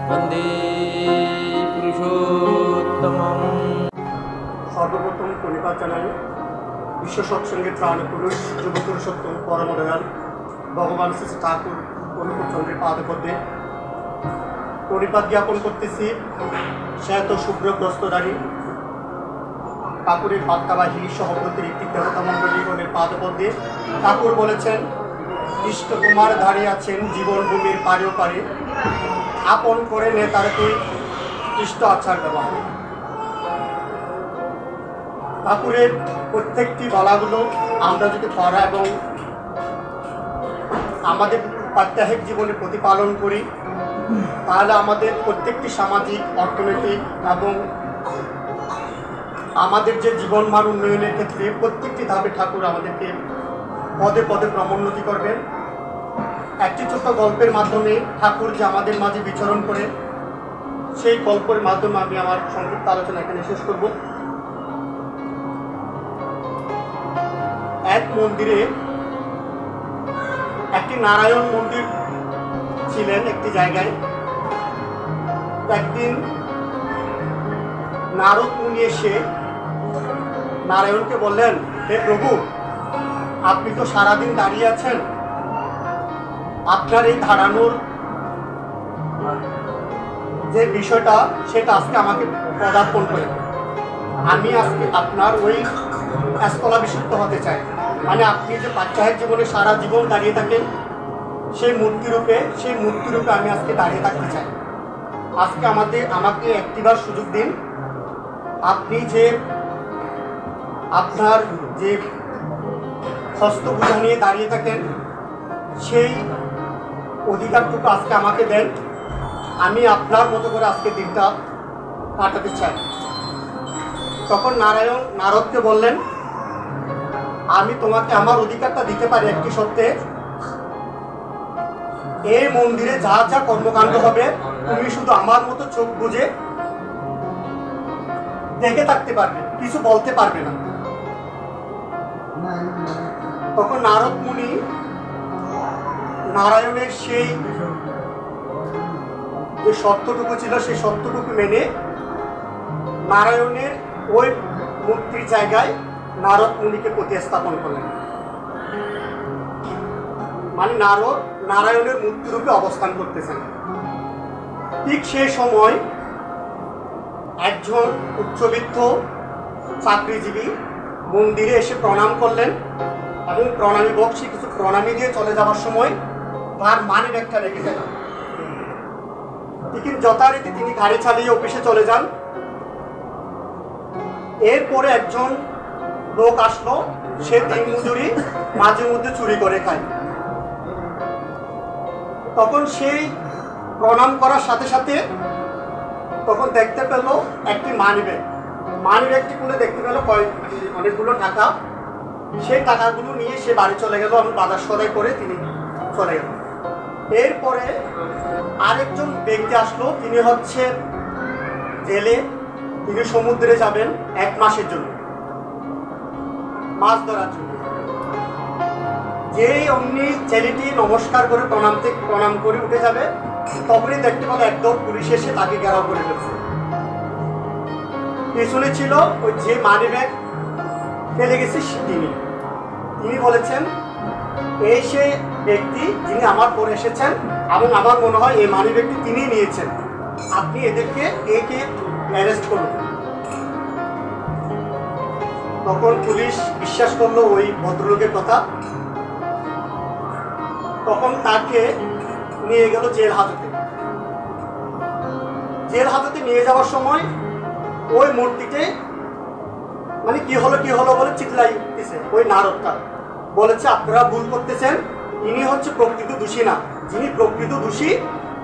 वंदे पुरुषोत्तमम्। सर्वप्रथम धन्यवाद জানাই বিশ্ব সৎসঙ্গের প্রাণপুরুষ যুব পুরুষোত্তম পরম দয়াল ভগবান শ্রী ঠাকুর অনুকূলচন্দ্রের পাদপদ্মে পরিপাত জ্ঞাপন করতেছি। শ্বেত শুভ্র গ্রস্তধারী ঠাকুরের পাতকাবাহী সহব্রতের একটি দেবতা মণ্ডলীগণের পাদপদ্মে ঠাকুর বলেছেন, ইষ্ট কুমার দাঁড়িয়ে আছেন জীবন ভূমির পারে পারে, আপন করে নে তার তুই ইষ্ট আচার ব্যবহার। ঠাকুরের প্রত্যেকটি বলাগুলো আমরা যদি পড়া এবং আমাদের প্রাত্যহিক জীবনে প্রতিপালন করি, তাহলে আমাদের প্রত্যেকটি সামাজিক, অর্থনৈতিক এবং আমাদের যে জীবনমান উন্নয়নের ক্ষেত্রে প্রত্যেকটি ধাপে ঠাকুর আমাদেরকে পদে পদে ক্রমোন্নতি করবেন। একটি ছোট্ট গল্পের মাধ্যমে ঠাকুর যে আমাদের মাঝে বিচরণ করে, সেই গল্পের মাধ্যমে আমি আমার সংক্ষিপ্ত আলোচনা এখানে শেষ করব। এক মন্দিরে একটি নারায়ণ মন্দির ছিলেন একটি জায়গায়। একদিন নারদ মুনি এসে নারায়ণকে বললেন, হে প্রভু, আপনি তো সারাদিন দাঁড়িয়ে আছেন, আপনার এই দাঁড়ানোর যে বিষয়টা সেটা আজকে আমাকে পদার্পণ করে, আমি আজকে আপনার ওই স্থলাভিষিক্ত হতে চাই। মানে আপনি যে প্রাত্যহিক জীবনে সারা জীবন দাঁড়িয়ে থাকেন, সেই মূর্তিরূপে আমি আজকে দাঁড়িয়ে থাকতে চাই। আজকে আমাকে একটিবার সুযোগ দিন। আপনি যে আপনার যে হস্তভুজা নিয়ে দাঁড়িয়ে থাকেন, সেই অধিকারটুকু আজকে আমাকে দেন। আমি আপনার মতো করে আজকে দিনটা কাটাতে চাই। তখন নারায়ণ নারদকে বললেন, আমি তোমাকে আমার অধিকারটা দিতে পারি একটি শর্তে, এই মন্দিরে যা যা কর্মকাণ্ড হবে তুমি শুধু আমার মতো চোখ বুজে দেখে থাকতে পারবে, কিছু বলতে পারবে না। তখন নারদ মুনি নারায়ণের সেই যে সত্যটুকু ছিল সেই সত্যটুকু মেনে নারায়ণের ওই মূর্তির জায়গায় নারদ মুনিকে প্রতিস্থাপন করলেন। মানে নারায়ণের মূর্তিরূপে অবস্থান করতেছেন। ঠিক সেই সময় একজন উচ্চবিত্ত চাকরিজীবী মন্দিরে এসে প্রণাম করলেন এবং প্রণামী বক্সি কিছু প্রণামী দিয়ে চলে যাওয়ার সময় তার মানি ব্যাগটা রেখে গেলেন। ঠিক যথারীতি তিনি গাড়ি চালিয়ে অফিসে চলে যান। এরপরে একজন লোক আসলো, সে দিন মজুরি মাঝে মধ্যে চুরি করে খায়। তখন সেই প্রণাম করার সাথে সাথে তখন দেখতে পেল একটি মানি ব্যাগটি খুলে দেখতে পেল অনেকগুলো টাকা। সেই টাকাগুলো নিয়ে সে বাড়ি চলে গেল এবং বাজার সদাই করে তিনি চলে গেল। এরপরে আরেকজন ব্যক্তি আসলো, তিনি হচ্ছে জেলে, তিনি সমুদ্রে যাবেন 1 মাসের জন্য, মাছ ধরার জন্য। যেই অমনি ছেলেটি নমস্কার করে প্রণাম করে উঠে যাবে, তখনই দেখতে পেল একদম পুলিশ এসে তাকে ঘেরাও করে ফেলছে। পেছনে ছিল ওই যে মানি ব্যাগ ফেলে গেছে তিনি বলেছেন, এই সেই ব্যক্তি যিনি আমার পরে এসেছেন এবং আমার মনে হয় এই মানি ব্যাগটি তিনি নিয়েছেন, আপনি একে অ্যারেস্ট করুন। তখন পুলিশ বিশ্বাস করলো ওই ভদ্রলোকের কথা। তখন তাকে নিয়ে গেল জেল হাজতে নিয়ে যাওয়ার সময় ওই মূর্তিতে মানে কি হলো বলে চিৎলাই দিতেছে। ওই নারদটা বলেছে, আপনারা ভুল করতেছেন, ইনি হচ্ছে প্রকৃত দোষী না। যিনি প্রকৃত দোষী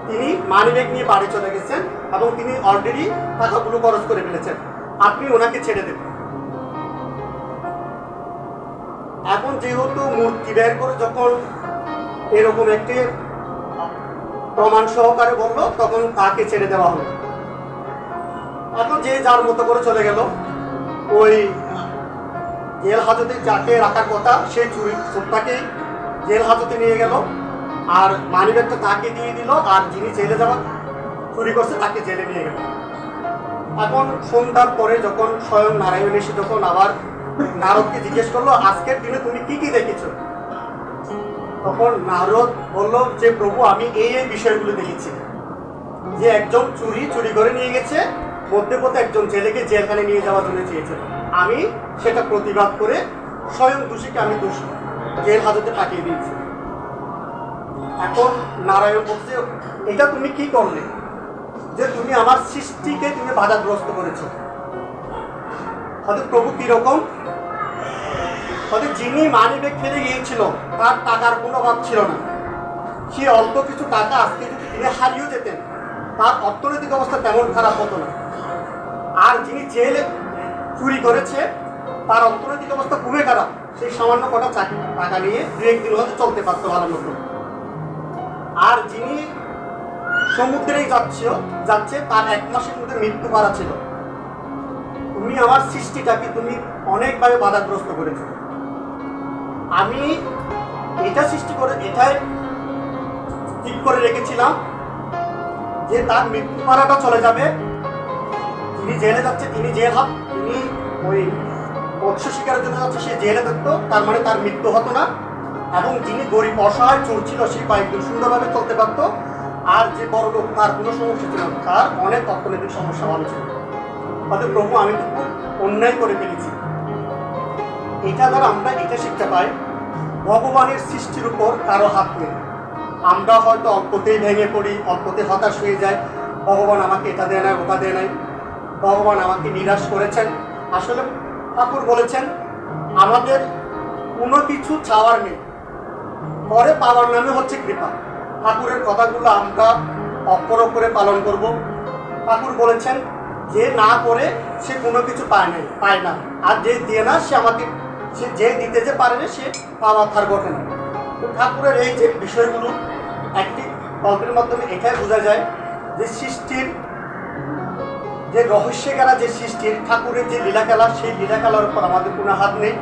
তিনি মানিব্যাগ নিয়ে বাড়ি চলে গেছেন এবং তিনি অলরেডি টাকাগুলো খরচ করে ফেলেছেন, আপনি ওনাকে ছেড়ে দেবেন। এখন যেহেতু মূর্তি বের করে যখন এরকম একটি প্রমাণ সহকারে বললো, তখন তাকে ছেড়ে দেওয়া হলো। এখন যে যার মতো করে চলে গেল। ওই জেল হাজতে যাকে রাখার কথা সেই চোরটাকে জেল হাজতে নিয়ে গেল, আর মানিব্যাগটা তাকে দিয়ে দিল। আর যিনি জেলে যাওয়ার চুরি করছে তাকে জেলে নিয়ে গেল। এখন সন্ধ্যার পরে যখন স্বয়ং নারায়ণ এসে যখন আবার নারদকে জিজ্ঞেস করলো আজকের দিনে তুমি কি কি দেখেছো, তখন নারদ বলল যে প্রভু আমি এই এই বিষয়গুলো দেখেছি, যে একজন চুরি করে নিয়ে গেছে, মধ্যে পথে একজন ছেলেকে জেলখানে নিয়ে যাওয়ার জন্য চেয়েছিল, আমি সেটা প্রতিবাদ করে স্বয়ং দোষীকে আমি জেল হাজতে পাঠিয়ে দিয়েছি। এখন নারায়ণ বলছে এটা তুমি কি করলে, যে তুমি আমার সৃষ্টিকে তুমি বাধাগ্রস্ত করেছো। হয়তো প্রভু কিরকম, হয়তো যিনি মানিব্যাগ ফেলে গিয়েছিল তার টাকার কোনো অভাব ছিল না, সে অল্প কিছু টাকা আজকে যদি তিনি হারিয়েও যেতেন তার অর্থনৈতিক অবস্থা তেমন খারাপ হতো না। আর যিনি জেলে চুরি করেছে তার অর্থনৈতিক অবস্থা খুবই খারাপ, সেই সামান্য কটা টাকা নিয়ে দু একদিন হয়তো চলতে পারতো ভালো মতো। আর যিনি সমুদ্রেই যাচ্ছে তার 1 মাসের মধ্যে মৃত্যু পারা ছিল। তুমি আমার সৃষ্টিটাকে তুমি অনেকভাবে বাধাগ্রস্ত করেছো। আমি এটা সৃষ্টি করে এটাই ঠিক করে রেখেছিলাম যে তার মৃত্যু মারাটা চলে যাবে, তিনি জেলে যাচ্ছে তিনি ওই মৎস্য শিকারের জন্য যাচ্ছে সে জেলে থাকতো, তার মানে তার মৃত্যু হতো না। এবং যিনি গরিব অসহায় চোর ছিল সে কয়েকদিন সুন্দরভাবে চলতে পারতো। আর যে বড় লোক তার কোনো সমস্যা ছিল না, তার অনেক অর্থনৈতিক সমস্যা ভালো ছিল। হয়তো প্রভু আমি তো খুব অন্যায় করে ফেলেছি। এটা দ্বারা আমরা এটা শিখতে পাই ভগবানের সৃষ্টির উপর কারো হাত নেই। আমরা হয়তো অল্পতেই ভেঙে পড়ি, অল্পতে হতাশ হয়ে যায়, ভগবান আমাকে এটা দেয় নাই ওটা দেয় নাই, ভগবান আমাকে নিরাশ করেছেন। আসলে ঠাকুর বলেছেন আমাদের কোনো কিছু চাওয়ার নেই, পরে পাওয়ার নামে হচ্ছে কৃপা। ঠাকুরের কথাগুলো আমরা অক্ষর অক্ষরে পালন করব। ঠাকুর বলেছেন যে না করে সে কোনো কিছু পায় না, আর যে দিয়ে না সে যে দিতে যে পারে না সে পাওয়া তার ঘটে না। তো ঠাকুরের এই যে বিষয়গুলো একটি গল্পের মাধ্যমে এটাই বোঝা যায় যে সৃষ্টির যে রহস্য খেলা, যে সৃষ্টির ঠাকুরের যে লীলা খেলা, সেই লীলা খেলার উপর আমাদের কোনো হাত নেই।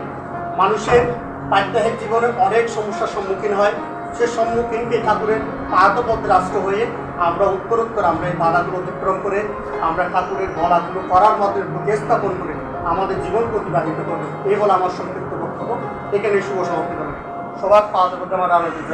মানুষের পারিবারিক জীবনে অনেক সমস্যার সম্মুখীন হয়, সে সম্মুখীনকে ঠাকুরের পাদপদ্মের রাষ্ট্র হয়ে আমরা উত্তরোত্তর আমরা এই বাধাগুলো অতিক্রম করে আমরা ঠাকুরের বলাগুলো করার মধ্যে প্রতিস্থাপন করে আমাদের জীবন প্রতিবাহিত করবো। এই হলো আমার সংক্ষিপ্ত বক্তব্য। এখানে শুভ সমাপ্তি করবো। সবার পাদপদ্মে আমার আনন্দ।